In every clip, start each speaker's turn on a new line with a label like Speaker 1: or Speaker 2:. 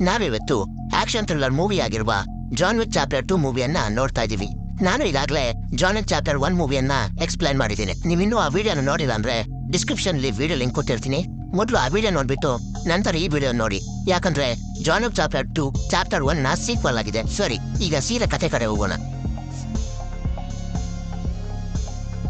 Speaker 1: ನಾವಿವತ್ತು action thriller movie ಆಗಿರುವ John Wick chapter 2 ಮೂವಿಯನ್ನ ನೋಡ್ತಾ ಇದೀವಿ. ನಾನು ಈಗಾಗಲೇ ಜಾನ್ ವಿಕ್ ಚಾಪ್ಟರ್ 1 ಮೂವಿಯನ್ನ ಎಕ್ಸ್ಪ್ಲೈನ್ ಮಾಡಿದ್ದೀನಿ. ನೀವಿನ್ನೂ ಆ ವಿಡಿಯೋನ ನೋಡಿಲ್ಲ ಅಂದ್ರೆ ಡಿಸ್ಕ್ರಿಪ್ಷನ್ ಅಲ್ಲಿ ವಿಡಿಯೋ ಲಿಂಕ್ ಕೊಟ್ಟಿರ್ತೀನಿ. ಮೊದಲು ಆ ವಿಡಿಯೋ ನೋಡ್ಬಿಟ್ಟು ನಂತರ ಈ ವಿಡಿಯೋ ನೋಡಿ. ಯಾಕಂದ್ರೆ ಜಾನ್ ವಿಕ್ ಚಾಪ್ಟರ್ 2 ಚಾಪ್ಟರ್ 1 ನ ಸೀಕ್ವಲ್ ಆಗಿದೆ. ಸರಿ, ಈಗ ಸೀದಾ ಕತೆ ಕಡೆ ಹೋಗೋಣ.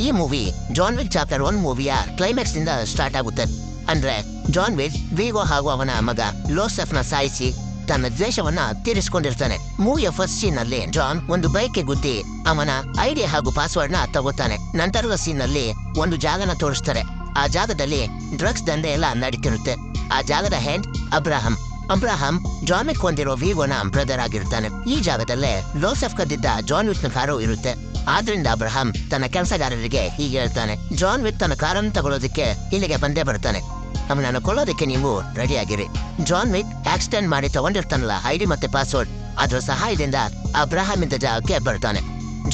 Speaker 1: ಈ ಮೂವಿ ಜಾನ್ ವಿಕ್ ಚಾಪ್ಟರ್ 1 ಮೂವಿಯ ಕ್ಲೈಮ್ಯಾಕ್ಸ್ ನಿಂದ ಸ್ಟಾರ್ಟ್ ಆಗುತ್ತೆ. ಅಂದ್ರೆ ಜಾನ್ ವಿಕ್ ವಿಗೋ ಹಾಗೂ ಅವನ ಮಗ ಲೋಸೆಫ್ ನ ಸಾಯಿಸಿ ತನ್ನ ದ್ವೇಷವನ್ನ ತೀರಿಸಿಕೊಂಡಿರ್ತಾನೆ. ಮೂವಿಯ ಫಸ್ಟ್ ಸೀನ್ ನಲ್ಲಿ ಜಾನ್ ಒಂದು ಬೈಕ್ಗೆ ಗುದ್ದಿ ಅವನ ಐಡಿ ಹಾಗೂ ಪಾಸ್ವರ್ಡ್ ನ ತಗೋತಾನೆ. ನಂತರದ ಸೀನ್ ನಲ್ಲಿ ಒಂದು ಜಾಗನ ತೋರಿಸ್ತಾರೆ. ಆ ಜಾಗದಲ್ಲಿ ಡ್ರಗ್ಸ್ ದಂಧೆ ಎಲ್ಲ ನಡೀತಿರುತ್ತೆ. ಆ ಜಾಗದ ಹೆಡ್ ಅಬ್ರಾಹಂ ಜಾನ್ ವಿಕ್ ಹೊಂದಿರೋ ವಿಗೋನ ಬ್ರದರ್ ಆಗಿರ್ತಾನೆ. ಈ ಜಾಗದಲ್ಲೇ ಲೋಸೆಫ್ ಕದ್ದಿದ್ದ ಜಾನ್ ವಿಕ್ ನ ಕಾರು ಇರುತ್ತೆ. ಆದ್ರಿಂದ ಅಬ್ರಹಾಂ ತನ್ನ ಕೆಲಸಗಾರರಿಗೆ ಹೀಗೆ ಹೇಳ್ತಾನೆ, ಜಾನ್ ವಿಕ್ ತನ್ನ ಕಾರನ್ನು ತಗೊಳ್ಳೋದಕ್ಕೆ ಇಲ್ಲಿಗೆ ಬಂದೇ ಬರ್ತಾನೆ. ಅವನನ್ನು ಕೊಲ್ಲೋದಕ್ಕೆ ನೀವು ರೆಡಿ ಆಗಿರಿ. ಜಾನ್ ವಿಕ್ ಆಕ್ಸಿಡೆಂಟ್ ಮಾಡಿ ತಗೊಂಡಿರ್ತಾನಲ್ಲ ಐಡಿ ಮತ್ತೆ ಪಾಸ್ವರ್ಡ್, ಅದರ ಸಹಾಯದಿಂದ ಅಬ್ರಹಾಂ ಇಂದ ಜಾಗಕ್ಕೆ ಬರ್ತಾನೆ.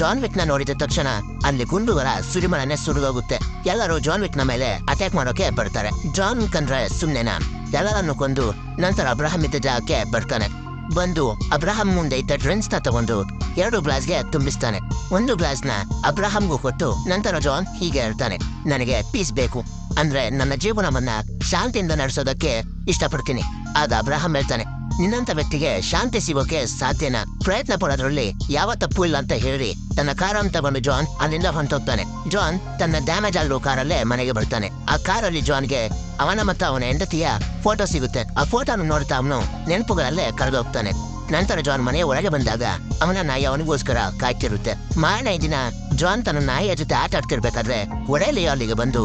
Speaker 1: ಜಾನ್ ವಿಕ್ ನ ನೋಡಿದ ತಕ್ಷಣ ಅಲ್ಲಿ ಗುಂಡುಗಳ ಸುರಿಮಳನೆ ಸುರಿದೋಗುತ್ತೆ. ಎಲ್ಲರೂ ಜಾನ್ ವಿಕ್ ನ ಮೇಲೆ ಅಟ್ಯಾಕ್ ಮಾಡೋಕೆ ಬರ್ತಾರೆ. ಜಾನ್ ವಿಕ್ ಅಂದ್ರೆ ಸುಮ್ನೆನಾ? ಎಲ್ಲರನ್ನು ಕೊಂದು ನಂತರ ಅಬ್ರಹಾಂ ಇದ್ದ ಜಾಗಕ್ಕೆ ಬರ್ತಾನೆ. ಬಂದು ಅಬ್ರಹಾಂ ಮುಂದೆ ಇದ್ದ ಡ್ರಿಂಕ್ಸ್ ನ ತಗೊಂಡು 2 ಗ್ಲಾಸ್ಗೆ ತುಂಬಿಸ್ತಾನೆ. ಒಂದು ಗ್ಲಾಸ್ ನ ಅಬ್ರಹಾಂಗೂ ಕೊಟ್ಟು ನಂತರ ಜಾನ್ ಹೀಗೆ ಹೇಳ್ತಾನೆ, ನನಗೆ ಪೀಸ್ ಬೇಕು. ಅಂದ್ರೆ ನನ್ನ ಜೀವನವನ್ನ ಶಾಂತಿಯಿಂದ ನಡೆಸೋದಕ್ಕೆ ಇಷ್ಟಪಡ್ತೀನಿ. ಆಗ ಅಬ್ರಹಾಂ ಹೇಳ್ತಾನೆ, ನಿನ್ನಂತ ವ್ಯಕ್ತಿಗೆ ಶಾಂತಿ ಸಿಗೋಕೆ ಸಾಧ್ಯನಾ? ಪ್ರಯತ್ನ ಪಡೋದ್ರಲ್ಲಿ ಯಾವ ತಪ್ಪು ಇಲ್ಲ ಅಂತ ಹೇಳಿ ತನ್ನ ಕಾರನ್ನು ತಗೊಂಡು ಜಾನ್ ಅಲ್ಲಿಂದ ಹೊಂಟೋಗ್ತಾನೆ. ಜಾನ್ ತನ್ನ ಡ್ಯಾಮೇಜ್ ಆಗಿರೋ ಕಾರಲ್ಲೇ ಮನೆಗೆ ಬರ್ತಾನೆ. ಆ ಕಾರಲ್ಲಿ ಜಾನ್ಗೆ ಅವನ ಮತ್ತು ಅವನ ಹೆಂಡತಿಯ ಫೋಟೋ ಸಿಗುತ್ತೆ. ಆ ಫೋಟೋನ ನೋಡ್ತಾ ಅವನು ನೆನಪುಗಳಲ್ಲೇ ಕಳೆದೋಗ್ತಾನೆ. ನಂತರ ಜಾನ್ ಮನೆಯ ಒಳಗೆ ಬಂದಾಗ ಅವನ ನಾಯಿ ಅವನಿಗೋಸ್ಕರ ಕಾಯ್ತಿರುತ್ತೆ. ಮಾರನೇ ದಿನ ಜಾನ್ ತನ್ನ ನಾಯಿಯ ಜೊತೆ ಆಟ ಆಡ್ತಿರ್ಬೇಕಾದ್ರೆ ಒಡೆಯಲ್ಲಿ ಅಲ್ಲಿಗೆ ಬಂದು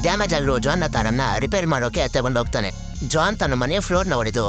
Speaker 1: ಡ್ಯಾಮೇಜ್ ಆಗಿರೋ ಜಾನ್ ನ ಕಾರನ್ನ ರಿಪೇರ್ ಮಾಡೋಕೆ ತಗೊಂಡೋಗ್ತಾನೆ. ಜಾನ್ ತನ್ನ ಮನೆಯ ಫ್ಲೋರ್ ನ ಹೊಡೆದು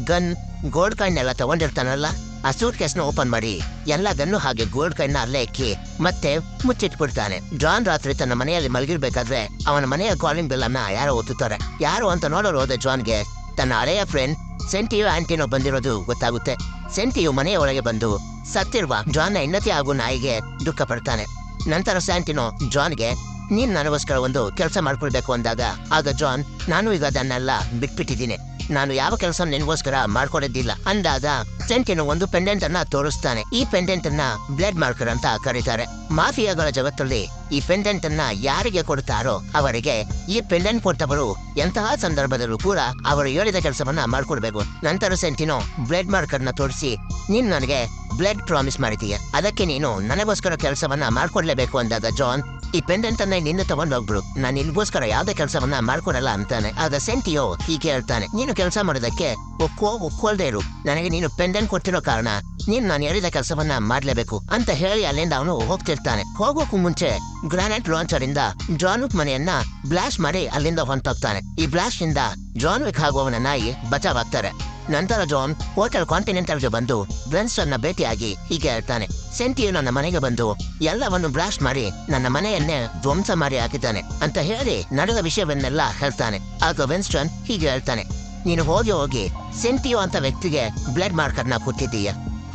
Speaker 1: ಗನ್ ಗೋಲ್ಡ್ ಕಾಯಿನ್ ಎಲ್ಲ ತಗೊಂಡಿರ್ತಾನಲ್ಲ, ಆ ಸೂಟ್ ಕೇಸ್ ನ ಓಪನ್ ಮಾಡಿ ಎಲ್ಲ ಗನ್ನು ಹಾಗೆ ಗೋಲ್ಡ್ ಕಾಯಿನ್ ನ ಅಲ್ಲೇ ಇಕ್ಕಿ ಮತ್ತೆ ಮುಚ್ಚಿಟ್ಬಿಡ್ತಾನೆ. ಜಾನ್ ರಾತ್ರಿ ತನ್ನ ಮನೆಯಲ್ಲಿ ಮಲಗಿರ್ಬೇಕಾದ್ರೆ ಅವನ ಮನೆಯ ಕಾಲಿಂಗ್ ಬೆಲ್ ಅನ್ನ ಯಾರೋ ಒತ್ತುತ್ತಾರೆ. ಯಾರು ಅಂತ ನೋಡಲು ಹೋದ ಜಾನ್ಗೆ ತನ್ನ ಹಳೆಯ ಫ್ರೆಂಡ್ ಸೆಂಟಿಯೋ ಆಂಟಿನೋ ಬಂದಿರೋದು ಗೊತ್ತಾಗುತ್ತೆ. ಸೆಂಟಿಯು ಮನೆಯ ಒಳಗೆ ಬಂದು ಸತ್ತಿರುವ ಜಾನ್ ನ ಹೆಂಡತಿ ಹಾಗೂ ನಾಯಿಗೆ ದುಃಖ ಪಡ್ತಾನೆ. ನಂತರ ಸ್ಯಾಂಟಿನೋ ಜಾನ್ಗೆ ನೀನ್ ನನಗೋಸ್ಕರ ಒಂದು ಕೆಲಸ ಮಾಡ್ಕೊಳ್ಬೇಕು ಅಂದಾಗ ಆಗ ಜಾನ್, ನಾನು ಈಗ ಅದನ್ನೆಲ್ಲ ಬಿಟ್ಬಿಟ್ಟಿದ್ದೀನಿ, ನಾನು ಯಾವ ಕೆಲಸ ನಿನ್ಗೋಸ್ಕರ ಮಾಡ್ಕೊಡೋದಿಲ್ಲ ಅಂದಾಗ ಸೆಂಟಿನೋ ಒಂದು ಪೆಂಡೆಂಟ್ ಅನ್ನ ತೋರಿಸ್ತಾನೆ. ಈ ಪೆಂಡೆಂಟ್ ಅನ್ನ ಬ್ಲಡ್ ಮಾರ್ಕರ್ ಅಂತ ಕರೀತಾರೆ. ಮಾಫಿಯಾಗಳ ಜಗತ್ತಲ್ಲಿ ಈ ಪೆಂಡೆಂಟ್ ಅನ್ನ ಯಾರಿಗೆ ಕೊಡ್ತಾರೋ ಅವರಿಗೆ ಈ ಪೆಂಡೆಂಟ್ ಕೊಟ್ಟವರು ಎಂತಹ ಸಂದರ್ಭದಲ್ಲೂ ಕೂಡ ಅವರು ಹೇಳಿದ ಕೆಲಸವನ್ನ ಮಾಡ್ಕೊಡ್ಬೇಕು. ನಂತರ ಸೆಂಟಿನೋ ಬ್ಲಡ್ ಮಾರ್ಕರ್ ನ ತೋರಿಸಿ, ನೀನ್ ನನಗೆ ಬ್ಲಡ್ ಪ್ರಾಮಿಸ್ ಮಾಡಿದೀಯ, ಅದಕ್ಕೆ ನೀನು ನನಗೋಸ್ಕರ ಕೆಲಸವನ್ನ ಮಾಡ್ಕೊಡ್ಲೇಬೇಕು ಅಂದಾಗ ಜಾನ್, ಈ ಪೆಂಡೆಂಟ್ ಅನ್ನ ನಿನ್ನ ತಗೊಂಡ್ ಹೋಗ್ಬಿಡು, ನಾನು ನಿನ್ಗೋಸ್ಕರ ಯಾವ್ದೇ ಕೆಲಸವನ್ನ ಮಾಡ್ಕೊಡಲ್ಲ ಅಂತಾನೆ. ಆಗ ಸೆಂಟಿಯೋ ಹೀಗೆ ಹೇಳ್ತಾನೆ, ನೀನು ಕೆಲಸ ಮಾಡೋದಕ್ಕೆ ಒಪ್ಕೊಳ್ದೇ ಇರು, ನನಗೆ ನೀನು ಪೆಂಡೆಂಟ್ ಕೊಟ್ಟಿರೋ ಕಾರಣ ನೀನು ನಾನು ಹೇಳಿದ ಕೆಲಸವನ್ನ ಮಾಡ್ಲೇಬೇಕು ಅಂತ ಹೇಳಿ ಅಲ್ಲಿಂದ ಅವನು ಹೋಗ್ತಿರ್ತಾನೆ. ಹೋಗೋಕ್ಕೂ ಮುಂಚೆ ಗ್ರಾನೈಟ್ ಲಾಂಚರ್ ಇಂದ ಜಾನ್ ವಿಕ್ ಮನೆಯನ್ನ ಬ್ಲಾಸ್ಟ್ ಮಾಡಿ ಅಲ್ಲಿಂದ ಹೊಂಟೋಗ್ತಾನೆ. ಈ ಬ್ಲಾಸ್ಟ್ ಇಂದ ಜಾನ್ ವಿಕ್ ಹಾಗೂ ಅವನ ನಾಯಿ ಬಚಾವಾಗ್ತಾರೆ. ನಂತರ ಜಾನ್ ಹೋಟೆಲ್ ಕಾಂಟಿನೆಂಟಲ್ ಗೆ ಬಂದು ಬ್ರೆನ್ಸ್ಟನ್ ನ ಭೇಟಿಯಾಗಿ ಹೀಗೆ ಹೇಳ್ತಾನೆ, ಸೆಂಟಿಯು ನನ್ನ ಮನೆಗೆ ಬಂದು ಎಲ್ಲವನ್ನು ಬ್ಲಾಸ್ಟ್ ಮಾಡಿ ನನ್ನ ಮನೆಯನ್ನೇ ಧ್ವಂಸ ಮಾಡಿ ಹಾಕಿದ್ದಾನೆ ಅಂತ ಹೇಳಿ ನಡೆದ ವಿಷಯವನ್ನೆಲ್ಲ ಹೇಳ್ತಾನೆ. ಆಗ ವಿನ್ಸ್ಟನ್ ಹೀಗೆ ಹೇಳ್ತಾನೆ, ನೀನು ಹೋಗಿ ಸೆಂಟಿಯೋ ಅಂತ ವ್ಯಕ್ತಿಗೆ ಬ್ಲಡ್ ಮಾರ್ಕರ್ ನ ಕೊಟ್ಟಿದ್ದೀಯ,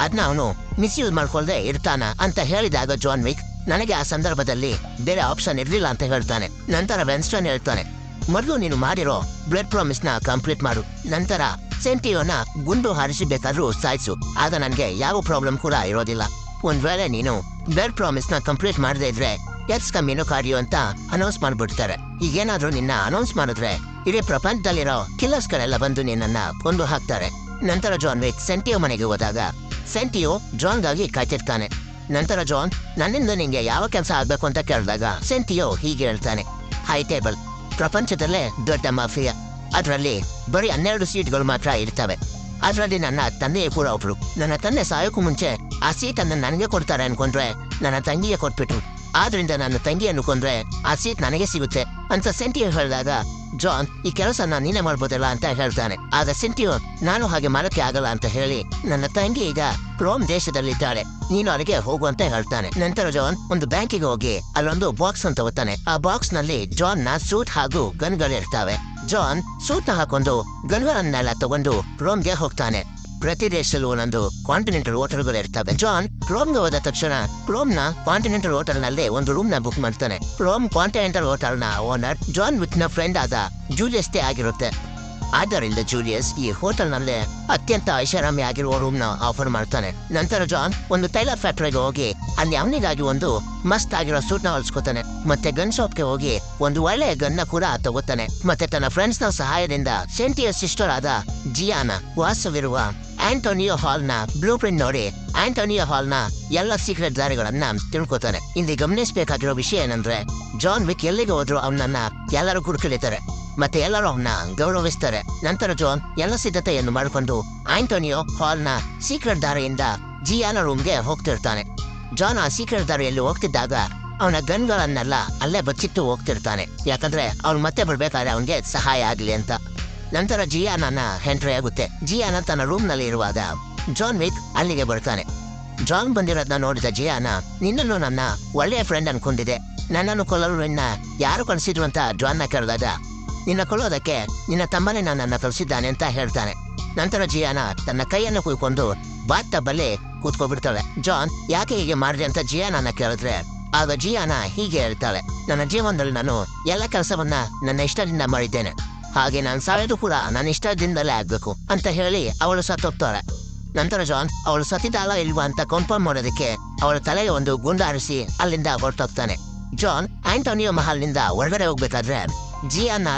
Speaker 1: ಅದನ್ನ ಅವನು ಮಿಸ್ಯೂಸ್ ಮಾಡ್ಕೊಳ್ದೆ ಇರ್ತಾನ ಅಂತ ಹೇಳಿದಾಗ ಜಾನ್ ವಿಕ್, ನನಗೆ ಆ ಸಂದರ್ಭದಲ್ಲಿ ಬೇರೆ ಆಪ್ಷನ್ ಇರ್ಲಿಲ್ಲ ಅಂತ ಹೇಳ್ತಾನೆ. ನಂತರ ವಿನ್ಸ್ಟನ್ ಹೇಳ್ತಾನೆ, ಮೊದಲು ನೀನು ಮಾಡಿರೋ ಬ್ಲಡ್ ಪ್ರಾಮಿಸ್ ನ ಕಂಪ್ಲೀಟ್ ಮಾಡು, ನಂತರ ಸೆಂಟಿಯೋನ ಗುಂಡು ಹಾರಿಸಬೇಕಾದ್ರೂ ಸಾಯಿಸು, ಆಗ ನನಗೆ ಯಾವ ಪ್ರಾಬ್ಲಮ್ ಕೂಡ ಇರೋದಿಲ್ಲ. ಒಂದ್ ವೇಳೆ ನೀನು ಬ್ಲಡ್ ಪ್ರಾಮಿಸ್ ನ ಕಂಪ್ಲೀಟ್ ಮಾಡದೇ ಇದ್ರೆ ಎಕ್ಸ್ ಕಮ್ಮಿನೋ ಕಾರ್ಯೋ ಅಂತ ಅನೌನ್ಸ್ ಮಾಡ್ಬಿಡ್ತಾರೆ. ಈಗೇನಾದ್ರೂ ನಿನ್ನ ಅನೌನ್ಸ್ ಮಾಡಿದ್ರೆ ಇಡೀ ಪ್ರಪಂಚದಲ್ಲಿರೋ ಕಿಲ್ಲರ್ಸ್ ಗಳೆಲ್ಲ ಬಂದು ನಿನ್ನನ್ನ ಕೊಂದು ಹಾಕ್ತಾರೆ. ನಂತರ ಜಾನ್ ವಿಕ್ ಸೆಂಟಿಯೋ ಮನೆಗೆ ಹೋದಾಗ ಸೆಂಟಿಯೋ ಜಾನ್ಗಾಗಿ ಕಾಯ್ತಿರ್ತಾನೆ. ನಂತರ ಜಾನ್, ನನ್ನಿಂದ ನಿಂಗೆ ಯಾವ ಕೆಲಸ ಆಗ್ಬೇಕು ಅಂತ ಕೇಳಿದಾಗ ಸೆಂಟಿಯೋ ಹೀಗೆ ಹೇಳ್ತಾನೆ, ಹೈ ಟೇಬಲ್ ಪ್ರಪಂಚದಲ್ಲೇ ದೊಡ್ಡ ಮಾಫಿಯಾ, ಅದರಲ್ಲಿ ಬರೀ 12 ಸೀಟ್ಗಳು ಮಾತ್ರ ಇರ್ತವೆ. ಅದರಲ್ಲಿ ನನ್ನ ತಂದೆಯೇ ಕೂಡ ಒಬ್ರು. ನನ್ನ ತಂದೆ ಸಾಯೋಕ್ಕೂ ಮುಂಚೆ ಆ ಸೀಟನ್ನು ನನಗೆ ಕೊಡ್ತಾರೆ ಅನ್ಕೊಂಡ್ರೆ ನನ್ನ ತಂಗಿಗೆ ಕೊಟ್ಬಿಟ್ರು, ಆದ್ರಿಂದ ನನ್ನ ತಂಗಿಯನ್ನು ಕೊಂಡ್ರೆ ಆ ಸೀಟ್ ನನಗೆ ಸಿಗುತ್ತೆ ಅಂತ ಸೆಂಟಿಯೋ ಹೇಳಿದಾಗ ಜಾನ್, ಈ ಕೆಲಸನ ನೀನೇ ಮಾಡ್ಬೋದಲ್ಲ ಅಂತ ಹೇಳ್ತಾನೆ. ಆಗ ಸೆಂಟಿಯೋ, ನಾನು ಹಾಗೆ ಮಾಡೋಕ್ಕೆ ಆಗಲ್ಲ ಅಂತ ಹೇಳಿ, ನನ್ನ ತಂಗಿ ಈಗ ರೋಮ್ ದೇಶದಲ್ಲಿದ್ದಾಳೆ, ನೀನು ಅಲ್ಲಿಗೆ ಹೋಗು ಅಂತ ಹೇಳ್ತಾನೆ. ನಂತರ ಜಾನ್ ಒಂದು ಬ್ಯಾಂಕಿಗೆ ಹೋಗಿ ಅಲ್ಲೊಂದು ಬಾಕ್ಸ್ ಅಂತ ತಗೋತಾನೆ. ಆ ಬಾಕ್ಸ್ ನಲ್ಲಿ ಜಾನ್ ನ ಸೂಟ್ ಹಾಗೂ ಗನ್ಗಳಿರ್ತಾವೆ. ಜಾನ್ ಸೂಟ್ ನ ಹಾಕೊಂಡು ಗನ್ಗಳನ್ನೆಲ್ಲ ತಗೊಂಡು ರೋಮ್ಗೆ ಹೋಗ್ತಾನೆ. ಪ್ರತಿ ದೇಶದಲ್ಲೂ ಒಂದೊಂದು ಕಾಂಟಿನೆಂಟಲ್ ಹೋಟೆಲ್ಗಳು ಇರ್ತವೆ. ಜಾನ್ ರೋಮ್ಗೆ ಹೋದ ತಕ್ಷಣ ರೋಮ್ ನ ಕಾಂಟಿನೆಂಟಲ್ ಹೋಟೆಲ್ ನಲ್ಲಿ ಒಂದು ರೂಮ್ ನ ಬುಕ್ ಮಾಡ್ತಾನೆ. ರೋಮ್ ಕಾಂಟಿನೆಂಟಲ್ ಹೋಟೆಲ್ ನ ಓನರ್ ಜಾನ್ ವಿಕ್ ನ ಫ್ರೆಂಡ್ ಆದ ಜೂಲಿಯಸ್ ಆಗಿರುತ್ತೆ. ಆದ್ದರಿಂದ ಜೂಲಿಯಸ್ ಈ ಹೋಟೆಲ್ನಲ್ಲೇ ಅತ್ಯಂತ ಐಷಾರಾಮಿ ಆಗಿರುವ ರೂಮ್ನ ಆಫರ್ ಮಾಡ್ತಾನೆ. ನಂತರ ಜಾನ್ ಒಂದು ಟೈಲರ್ ಫ್ಯಾಕ್ಟರಿಗೆ ಹೋಗಿ ಅಲ್ಲಿ ಅವನಿಗಾಗಿ ಒಂದು ಮಸ್ತ್ ಆಗಿರೋ ಸೂಟ್ನ ಹೊಲ್ಸ್ಕೊತಾನೆ. ಮತ್ತೆ ಗನ್ ಶಾಪ್ಗೆ ಹೋಗಿ ಒಂದು ಒಳ್ಳೆಯ ಗನ್ನ ಕೂಡ ತಗೋತಾನೆ. ಮತ್ತೆ ತನ್ನ ಫ್ರೆಂಡ್ಸ್ ನ ಸಹಾಯದಿಂದ ಸೆಂಟಿಯ ಸಿಸ್ಟರ್ ಆದ ಜಿಯಾನ ವಾಸವಿರುವ ಆಂಟೋನಿಯೋ ಹಾಲ್ ನ ಬ್ಲೂ ಪ್ರಿಂಟ್ ನೋಡಿ ಆಂಟೋನಿಯೋ ಹಾಲ್ ನ ಎಲ್ಲ ಸೀಕ್ರೆಟ್ ದಾರಿಗಳನ್ನ ತಿಳ್ಕೊತಾನೆ. ಇಲ್ಲಿ ಗಮನಿಸಬೇಕಾಗಿರೋ ವಿಷಯ ಏನಂದ್ರೆ ಜಾನ್ ವಿಕ್ ಎಲ್ಲಿಗೆ ಹೋದ್ರು ಅವನನ್ನ ಎಲ್ಲರೂ ಹುಡುಕಲಿದ್ದಾರೆ ಮತ್ತೆ ಎಲ್ಲರೂ ಅವನ್ನ ಗೌರವಿಸ್ತಾರೆ. ನಂತರ ಜಾನ್ ಎಲ್ಲ ಸಿದ್ಧತೆಯನ್ನು ಮಾಡಿಕೊಂಡು ಆಂಟೋನಿಯೋ ಹಾಲ್ ನ ಸೀಕ್ರೆಟ್ ದಾರಿಯಿಂದ ಜಿಯಾನ ರೂಮ್ಗೆ ಹೋಗ್ತಿರ್ತಾನೆ. ಜಾನ್ ಆ ಸೀಕ್ರೆಟ್ ದಾರಿಯಲ್ಲಿ ಹೋಗ್ತಿದ್ದಾಗ ಅವನ ಗನ್ಗಳನ್ನೆಲ್ಲ ಅಲ್ಲೇ ಬಚ್ಚಿಟ್ಟು ಹೋಗ್ತಿರ್ತಾನೆ, ಯಾಕಂದ್ರೆ ಅವ್ನು ಮತ್ತೆ ಬರ್ಬೇಕಾದ್ರೆ ಅವನಿಗೆ ಸಹಾಯ ಆಗ್ಲಿ ಅಂತ. ನಂತರ ಜಿಯಾನನ್ನ ಎಂಟ್ರಿ ಆಗುತ್ತೆ. ಜಿಯಾನ ತನ್ನ ರೂಮ್ ನಲ್ಲಿ ಇರುವಾಗ ಜಾನ್ ವಿಕ್ ಅಲ್ಲಿಗೆ ಬರ್ತಾನೆ. ಜಾನ್ ಬಂದಿರೋದನ್ನ ನೋಡಿದ ಜಿಯಾನ, ನಿನ್ನನ್ನು ನನ್ನ ಒಳ್ಳೆಯ ಫ್ರೆಂಡ್ ಅನ್ಕೊಂಡಿದೆ, ನನ್ನನ್ನು ಕೊಲ್ಲಲು ನಿನ್ನ ಯಾರು ಕಳಿಸಿದ್ರು ಅಂತ ಜಾನ್ನ ಕೇಳಿದಾಗ, ನಿನ್ನ ಕೊಲ್ಲೋದಕ್ಕೆ ನಿನ್ನ ತಮ್ಮನೇ ನನ್ನನ್ನು ಕಳಿಸಿದ್ದಾನೆ ಅಂತ ಹೇಳ್ತಾನೆ. ನಂತರ ಜಿಯಾನ ತನ್ನ ಕೈಯನ್ನು ಕುಯ್ಕೊಂಡು ಬಾತ್ ಟಬ್ಬಲ್ಲಿ ಕೂತ್ಕೊಬಿಡ್ತಾಳೆ. ಜಾನ್ ಯಾಕೆ ಹೀಗೆ ಮಾಡಿದೆ ಅಂತ ಜಿಯಾನನ್ನ ಕೇಳಿದ್ರೆ ಆಗ ಜಿಯಾನ ಹೀಗೆ ಹೇಳ್ತಾಳೆ, ನನ್ನ ಜೀವನದಲ್ಲಿ ನಾನು ಎಲ್ಲ ಕೆಲಸವನ್ನ ನನ್ನ ಇಷ್ಟದಿಂದ ಮಾಡಿದ್ದೇನೆ, ಹಾಗೆ ನಾನು ಸಾಯೋದು ಕೂಡ ನನ್ನ ಇಷ್ಟದಿಂದಲೇ ಆಗ್ಬೇಕು ಅಂತ ಹೇಳಿ ಅವಳು ಸತ್ತೋಗ್ತಾಳೆ. ನಂತರ ಜಾನ್ ಅವಳು ಸತ್ತಿದ್ದಾಳ ಇಲ್ವಾ ಅಂತ ಕನ್ಫರ್ಮ್ ಮಾಡೋದಕ್ಕೆ ಅವಳ ತಲೆಗೆ ಒಂದು ಗುಂಡಾರಿಸಿ ಅಲ್ಲಿಂದ ಹೊರಟೋಗ್ತಾನೆ. ಜಾನ್ ಆಂಟೋನಿಯೋ ಮಹಲ್ನಿಂದ ಹೊರಗಡೆ ಹೋಗ್ಬೇಕಾದ್ರೆ ಜಿಯಾನ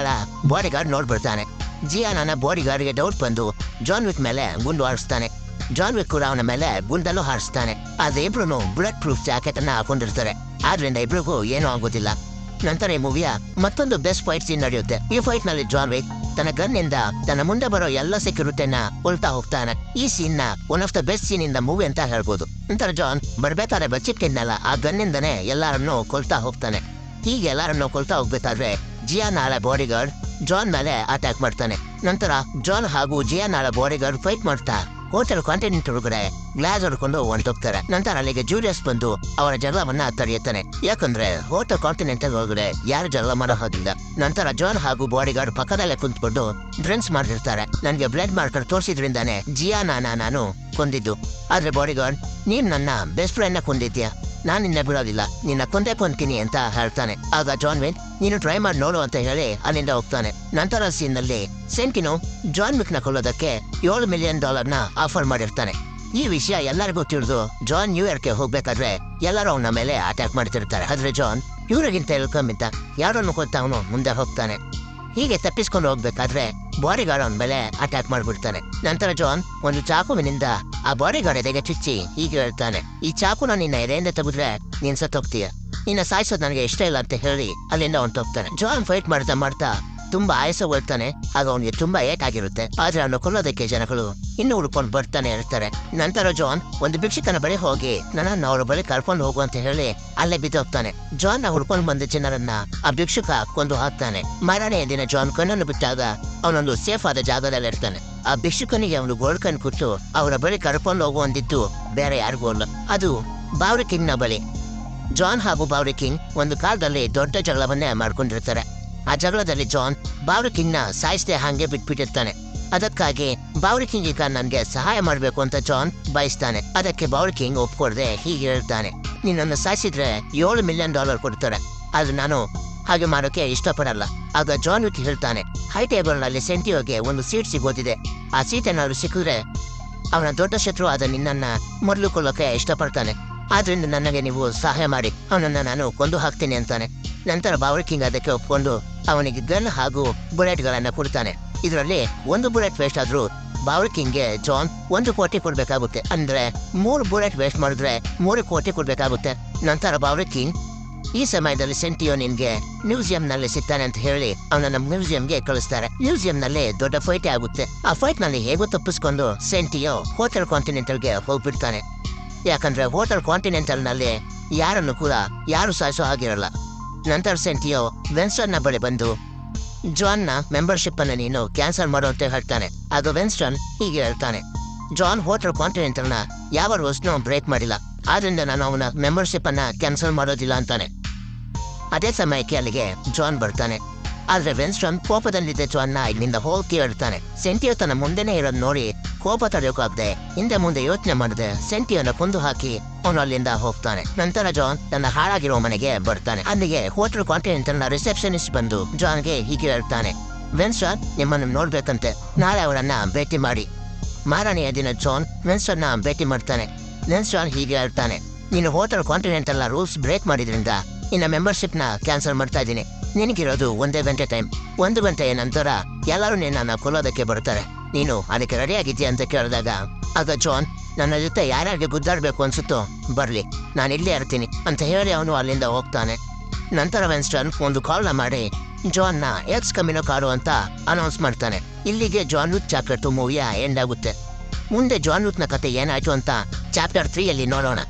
Speaker 1: ಬಾಡಿಗಾರ್ಡ್ ನೋಡ್ಬಿಡ್ತಾನೆ. ಜಿಯಾನನ ಬಾಡಿಗಾರ್ಡ್ಗೆ ಡೌಟ್ ಬಂದು ಜಾನ್ ವಿಕ್ ಮೇಲೆ ಗುಂಡು ಹಾರಿಸ್ತಾನೆ. ಜಾನ್ ವಿಕ್ ಕೂಡ ಅವನ ಮೇಲೆ ಗುಂಡಲ್ಲೂ ಹಾರಿಸ್ತಾನೆ. ಆದ್ರೆ ಇಬ್ರು ಬುಲೆಟ್ ಪ್ರೂಫ್ ಜಾಕೆಟ್ ಅನ್ನ ಹಾಕೊಂಡಿರ್ತಾರೆ, ಆದ್ರಿಂದ ಇಬ್ರಿಗೂ ಏನೂ ಆಗೋದಿಲ್ಲ. ನಂತರ ಈ ಮೂವಿಯ ಮತ್ತೊಂದು ಬೆಸ್ಟ್ ಫೈಟ್ ಸೀನ್ ನಡೆಯುತ್ತೆ. ಈ ಫೈಟ್ ನಲ್ಲಿ ಜಾನ್ ವಿಕ್ ತನ್ನ ಗನ್ ಇಂದ ತನ್ನ ಮುಂದೆ ಬರೋ ಎಲ್ಲ ಸೆಕ್ಯೂರಿಟಿನ ಕೊಲ್ತಾ ಹೋಗ್ತಾನೆ. ಈ ಸೀನ್ ನ one of the best seen in the movie ಅಂತ ಹೇಳ್ಬೋದು. ನಂತರ ಜಾನ್ ಬರ್ಬೇಕಾದ್ರೆ ಬಚ್ಚಿಟ್ಟಿದ್ನಲ್ಲ ಆ ಗನ್ನಿಂದನೇ ಎಲ್ಲರನ್ನೂ ಕೊಲ್ತಾ ಹೋಗ್ತಾನೆ. ಹೀಗೆ ಎಲ್ಲರನ್ನೂ ಕೊಲ್ತಾ ಹೋಗ್ಬೇಕಾದ್ರೆ ಜಿಯಾನಾಳ ಬಾಡಿಗಾರ್ಡ್ ಜಾನ್ ಮೇಲೆ ಅಟ್ಯಾಕ್ ಮಾಡ್ತಾನೆ. ನಂತರ ಜಾನ್ ಹಾಗೂ ಜಿಯಾನಾಳ ಬಾಡಿಗಾರ್ಡ್ ಫೈಟ್ ಮಾಡ್ತಾ ಹೋಟೆಲ್ ಕಾಂಟಿನೆಂಟ್ ಒಳಗಡೆ ಗ್ಲಾಸ್ ಹೊಡ್ಕೊಂಡು ಹೊಂಟೋಗ್ತಾರೆ. ನಂತರ ಅಲ್ಲಿಗೆ ಜೂಲಿಯಸ್ ಬಂದು ಅವರ ಜಗಳವನ್ನ ತಡೆಯುತ್ತಾನೆ, ಯಾಕಂದ್ರೆ ಹೋಟೆಲ್ ಕಾಂಟಿನೆಂಟಲ್ ಒಳಗಡೆ ಯಾರು ಜಗಳ ಮಾಡೋ ಹಾಗಿಲ್ಲ. ನಂತರ ಜಾನ್ ಹಾಗೂ ಬಾಡಿಗಾರ್ಡ್ ಪಕ್ಕದಲ್ಲೇ ಕುಂತ್ಕೊಂಡು ಡ್ರಿಂಕ್ಸ್ ಮಾಡಿರ್ತಾರೆ. ನನಗೆ ಬ್ಲಡ್ ಮಾರ್ಕರ್ ತೋರಿಸಿದ್ರಿಂದಾನೆ ಜಿಯಾನ ನಾನು ಕೊಂದಿದ್ದು, ಆದ್ರೆ ಬಾಡಿಗಾರ್ಡ್ ನೀನ್ ನನ್ನ ಬೆಸ್ಟ್ ಫ್ರೆಂಡ್ ನ ಕೊಂದಿದ್ಯಾ, ನಾನು ನಿನ್ನ ಬಿಡೋದಿಲ್ಲ, ನಿನ್ನ ಕೊಂದೇ ಕೊಂತೀನಿ ಅಂತ ಹೇಳ್ತಾನೆ. ಆಗ ಜಾನ್ ವಿಕ್ ನೀನು ಟ್ರೈ ಮಾಡಿ ನೋಡು ಅಂತ ಹೇಳಿ ಅಲ್ಲಿಂದ ಹೋಗ್ತಾನೆ. ನಂತರ ಸೀನ್ ನಲ್ಲಿ ಸೆಂಟಿನೋ ಜಾನ್ ವಿಕ್ ನ ಕೊಲ್ಲೋದಕ್ಕೆ $7 ಮಿಲಿಯನ್ ಆಫರ್ ಮಾಡಿರ್ತಾನೆ. ಈ ವಿಷಯ ಎಲ್ಲರಿಗೂ ತಿಳಿದು ಜಾನ್ ನ್ಯೂಯಾರ್ಕ್ಗೆ ಹೋಗ್ಬೇಕಾದ್ರೆ ಎಲ್ಲರೂ ಅವನ ಮೇಲೆ ಅಟ್ಯಾಕ್ ಮಾಡ್ತಿರ್ತಾರೆ. ಆದ್ರೆ ಜಾನ್ ಇವ್ರಿಗಿಂತ ಕಮ್ಮಿಂತ ಯಾರನ್ನು ಕೊಡ್ತಾ ಅವನು ಮುಂದೆ ಹೋಗ್ತಾನೆ. ಹೀಗೆ ತಪ್ಪಿಸ್ಕೊಂಡು ಹೋಗ್ಬೇಕಾದ್ರೆ ಬಾಡಿಗಾರ್ಡ್ ಅವನ ಮೇಲೆ ಅಟ್ಯಾಕ್ ಮಾಡ್ಬಿಡ್ತಾನೆ. ನಂತರ ಜಾನ್ ಒಂದು ಚಾಕುವಿನಿಂದ ಆ ಬಾಡಿಗಾರ್ಡ್ ಎದೆಗೆ ಚುಚ್ಚಿ ಹೀಗೆ ಹೇಳ್ತಾನೆ, ಈ ಚಾಕುನ ನಿನ್ನ ಎದೆಯಿಂದ ತೆಗೆದ್ರೆ ನೀನ್ ಸತ್ತೋಗ್ತೀಯ, ನಿನ್ನ ಸಾಯಿಸೋದು ನನಗೆ ಇಷ್ಟ ಇಲ್ಲ ಅಂತ ಹೇಳಿ ಅಲ್ಲಿಂದ ಹೊಂಟೋಗ್ತಾನೆ. ಜಾನ್ ಫೈಟ್ ಮಾಡ್ತಾ ಮಾಡ್ತಾ ತುಂಬಾ ಆಯಾಸ ಹೋಗ್ತಾನೆ. ಆಗ ಅವನಿಗೆ ತುಂಬಾ ಏಟ್ ಆಗಿರುತ್ತೆ. ಆದ್ರೆ ಅವನು ಕೊಲ್ಲೋದಕ್ಕೆ ಜನಗಳು ಇನ್ನು ಹುಡ್ಕೊಂಡು ಬರ್ತಾನೆ ಇರ್ತಾರೆ. ನಂತರ ಜಾನ್ ಒಂದು ಭಿಕ್ಷುಕನ ಬಳಿ ಹೋಗಿ ನನ್ನನ್ನು ಅವ್ರ ಬಳಿ ಕರ್ಕೊಂಡು ಹೋಗು ಅಂತ ಹೇಳಿ ಅಲ್ಲೇ ಬಿದ್ದೋಗ್ತಾನೆ. ಜಾನ್ ನ ಹುಡ್ಕೊಂಡು ಬಂದ ಜನರನ್ನ ಆ ಭಿಕ್ಷುಕ ಕೊಂದು ಹಾಕ್ತಾನೆ. ಮಾರನೆಯ ದಿನ ಜಾನ್ ಕಣ್ಣನ್ನು ಬಿಟ್ಟಾಗ ಅವನೊಂದು ಸೇಫ್ ಆದ ಜಾಗದಲ್ಲಿ ಇರ್ತಾನೆ. ಆ ಭಿಕ್ಷುಕನಿಗೆ ಅವನು ಗೋಲ್ಡ್ ಕಣ್ ಕೊಟ್ಟು ಅವರ ಬಳಿ ಕರ್ಕೊಂಡು ಹೋಗುವಂದಿದ್ದು ಬೇರೆ ಯಾರಿಗೂ ಅಲ್ಲ, ಅದು ಬಾವ್ರಿ ಕಿಂಗ್ ನ ಬಳಿ. ಜಾನ್ ಹಾಗೂ ಬಾವ್ರಿ ಕಿಂಗ್ ಒಂದು ಕಾಲದಲ್ಲಿ ದೊಡ್ಡ ಜಗಳವನ್ನೇ ಮಾಡ್ಕೊಂಡಿರ್ತಾರೆ. ಆ ಜಗಳದಲ್ಲಿ ಜಾನ್ ಬಾವ್ರಿ ಕಿಂಗ್ ನ ಸಾಯಿಸದೆ ಹಾಗೆ ಬಿಟ್ಬಿಟ್ಟಿರ್ತಾನೆ. ಅದಕ್ಕಾಗಿ ಬಾವ್ರಿ ಕಿಂಗ್ ಈಗ ನನ್ಗೆ ಸಹಾಯ ಮಾಡ್ಬೇಕು ಅಂತ ಜಾನ್ ಬಯಸ್ತಾನೆ. ಅದಕ್ಕೆ ಬಾವ್ರಿ ಕಿಂಗ್ ಒಪ್ಕೊಡ್ದೆ ಹೀಗೆ ಹೇಳ್ತಾನೆ, ನಿನ್ನನ್ನು ಸಾಯಿಸಿದ್ರೆ $7 ಮಿಲಿಯನ್ ಕೊಡ್ತಾರೆ, ಆದ್ರೆ ನಾನು ಹಾಗೆ ಮಾಡೋಕೆ ಇಷ್ಟಪಡಲ್ಲ. ಆಗ ಜಾನ್ ವಿಕ್ ಹೇಳ್ತಾನೆ, ಹೈ ಟೇಬಲ್ ನಲ್ಲಿ ಸೆಂಟಿಯೋಗೆ ಒಂದು ಸೀಟ್ ಸಿಗೋದಿದೆ, ಆ ಸೀಟ್ ಏನಾದ್ರು ಸಿಕ್ಕಿದ್ರೆ ಅವನ ದೊಡ್ಡ ಶತ್ರು ಆದ ನಿನ್ನನ್ನ ಮೊದಲು ಕೊಲ್ಲೋಕೆ ಇಷ್ಟಪಡ್ತಾನೆ, ಆದ್ರಿಂದ ನನಗೆ ನೀವು ಸಹಾಯ ಮಾಡಿ ಅವನನ್ನ ನಾನು ಕೊಂದು ಹಾಕ್ತೀನಿ ಅಂತಾನೆ. ನಂತರ ಬಾವ್ರಿ ಕಿಂಗ್ ಅದಕ್ಕೆ ಒಪ್ಕೊಂಡು ಅವನಿಗೆ ಗನ್ ಹಾಗೂ ಬುಲೆಟ್ ಗಳನ್ನ ಕೊಡ್ತಾನೆ. ಇದರಲ್ಲಿ ಒಂದು ಬುಲೆಟ್ ವೇಸ್ಟ್ ಆದ್ರೂ ಬಾವ್ರಿ ಕಿಂಗ್ಗೆ ಜಾನ್ 1 ಕೋಟಿ ಕೊಡ್ಬೇಕಾಗುತ್ತೆ. ಅಂದ್ರೆ 3 ಬುಲೆಟ್ ವೇಸ್ಟ್ ಮಾಡಿದ್ರೆ 3 ಕೋಟಿ ಕೊಡ್ಬೇಕಾಗುತ್ತೆ. ನಂತರ ಬಾವ್ರಿ ಕಿಂಗ್ ಈ ಸಮಯದಲ್ಲಿ ಸೆಂಟಿಯೋ ನಿನ್ಗೆ ಮ್ಯೂಸಿಯಂ ನಲ್ಲಿ ಸಿಗ್ತಾನೆ ಅಂತ ಹೇಳಿ ಅವನನ್ನ ಮ್ಯೂಸಿಯಂಗೆ ಕಳಿಸ್ತಾರೆ. ಮ್ಯೂಸಿಯಂ ನಲ್ಲಿ ದೊಡ್ಡ ಫೈಟ್ ಆಗುತ್ತೆ. ಆ ಫೈಟ್ ನಲ್ಲಿ ಹೇಗೋ ತಪ್ಪಿಸ್ಕೊಂಡು ಸೆಂಟಿಯೋ ಹೋಟೆಲ್ ಕಾಂಟಿನೆಂಟಲ್ಗೆ ಹೋಗ್ಬಿಡ್ತಾನೆ. ಯಾಕಂದ್ರೆ ಹೋಟೆಲ್ ಕಾಂಟಿನೆಂಟಲ್ ನಲ್ಲಿ ಯಾರನ್ನು ಕೂಡ ಯಾರು ಸಾಯಿಸೋ ಆಗಿರಲ್ಲ. ನಂತರ ಸೆಂಟಿಯೋ ವೆನ್ಸ್ಟನ್ ನ ಬಳಿ ಬಂದು ಜಾನ್ ನ ಮೆಂಬರ್ಶಿಪ್ ಅನ್ನ ನೀನು ಕ್ಯಾನ್ಸಲ್ ಮಾಡು ಅಂತ ಹೇಳ್ತಾನೆ. ಆಗ ವೆನ್ಸ್ಟನ್ ಹೀಗೆ ಹೇಳ್ತಾನೆ, ಜಾನ್ ಹೋಟೆಲ್ ಕಾಂಟಿನೆಂಟಲ್ ನ ಯಾವ ರೂಲ್ಸ್ನೂ ಬ್ರೇಕ್ ಮಾಡಿಲ್ಲ, ಆದ್ರಿಂದ ನಾನು ಅವನ ಮೆಂಬರ್ಶಿಪ್ ಅನ್ನ ಕ್ಯಾನ್ಸಲ್ ಮಾಡೋದಿಲ್ಲ ಅಂತಾನೆ. ಅದೇ ಸಮಯಕ್ಕೆ ಅಲ್ಲಿಗೆ ಜಾನ್ ಬರ್ತಾನೆ. ಆದ್ರೆ ವೆನ್ಸ್ಟನ್ ಕೋಪದಲ್ಲಿದ್ದ ಜಾನ್ ನ ಇಲ್ಲಿಂದ ಹೋಗಿ ಹೇಳ್ತಾನೆ. ಸೆಂಟಿಯೋ ತನ್ನ ಮುಂದೆನೇ ಇರೋದು ನೋಡಿ ಕೋಪ ತಡೆಯೋಕಾಗದೆ ಹಿಂದೆ ಮುಂದೆ ಯೋಚನೆ ಮಾಡದೆ ಸೆಂಟಿಯೋನ ಕೊಂದು ಹಾಕಿ ಅವನು ಅಲ್ಲಿಂದ ಹೋಗ್ತಾನೆ. ನಂತರ ಜಾನ್ ತನ್ನ ಹಾಳಾಗಿರೋ ಮನೆಗೆ ಬರ್ತಾನೆ. ಅಲ್ಲಿಗೆ ಹೋಟೆಲ್ ಕಾಂಟಿನೆಂಟಲ್ ನ ರಿಸೆಪ್ಷನಿಸ್ಟ್ ಬಂದು ಜಾನ್ಗೆ ಹೀಗೆ ಹೇಳ್ತಾನೆ, ವೆನ್ಸ್ಟನ್ ನಿಮ್ಮನ್ನು ನೋಡ್ಬೇಕಂತೆ, ನಾಳೆ ಅವರನ್ನ ಭೇಟಿ ಮಾಡಿ. ಮಾರನೆಯ ದಿನ ಜಾನ್ ವೆನ್ಸ್ಟನ್ನ ಭೇಟಿ ಮಾಡ್ತಾನೆ. ವೆನ್ಸ್ಟನ್ ಹೀಗೆ ಹೇಳ್ತಾನೆ, ನೀನು ಹೋಟೆಲ್ ಕಾಂಟಿನೆಂಟಲ್ ರೂಲ್ಸ್ ಬ್ರೇಕ್ ಮಾಡಿದ್ರಿಂದ ಇನ್ನು ಮೆಂಬರ್ಶಿಪ್ನ ಕ್ಯಾನ್ಸಲ್ ಮಾಡ್ತಾ ಇದ್ದೀನಿ. ನಿನಗಿರೋದು 1 ಗಂಟೆ ಟೈಮ್. 1 ಗಂಟೆಯ ನಂತರ ಎಲ್ಲರೂ ನಿನ್ನನ್ನು ಕೊಲ್ಲೋದಕ್ಕೆ ಬರ್ತಾರೆ. ನೀನು ಅದಕ್ಕೆ ರೆಡಿಯಾಗಿದ್ದೀಯ ಅಂತ ಕೇಳಿದಾಗ ಆಗ ಜಾನ್, ನನ್ನ ಜೊತೆ ಯಾರ್ಯಾರಿಗೆ ಗುದ್ದಾಡಬೇಕು ಅನ್ಸುತ್ತೋ ಬರಲಿ, ನಾನು ಇಲ್ಲೇ ಇರ್ತೀನಿ ಅಂತ ಹೇಳಿ ಅವನು ಅಲ್ಲಿಂದ ಹೋಗ್ತಾನೆ. ನಂತರ ವೆನ್ಸ್ಟನ್ ಒಂದು ಕಾಲ್ನ ಮಾಡಿ ಜಾನ್ನ ಎಕ್ಸ್ ಕಮಿನೋ ಕಾರು ಅಂತ ಅನೌನ್ಸ್ ಮಾಡ್ತಾನೆ. ಇಲ್ಲಿಗೆ ಜಾನ್ ವಿಕ್ ಚಾಪ್ಟರ್ 2 ಮೂವಿಯ ಎಂಡ್ ಆಗುತ್ತೆ. ಮುಂದೆ ಜಾನ್ ವಿಕ್ನ ಕತೆ ಏನಾಯ್ತು ಅಂತ ಚಾಪ್ಟರ್ 3 ನೋಡೋಣ.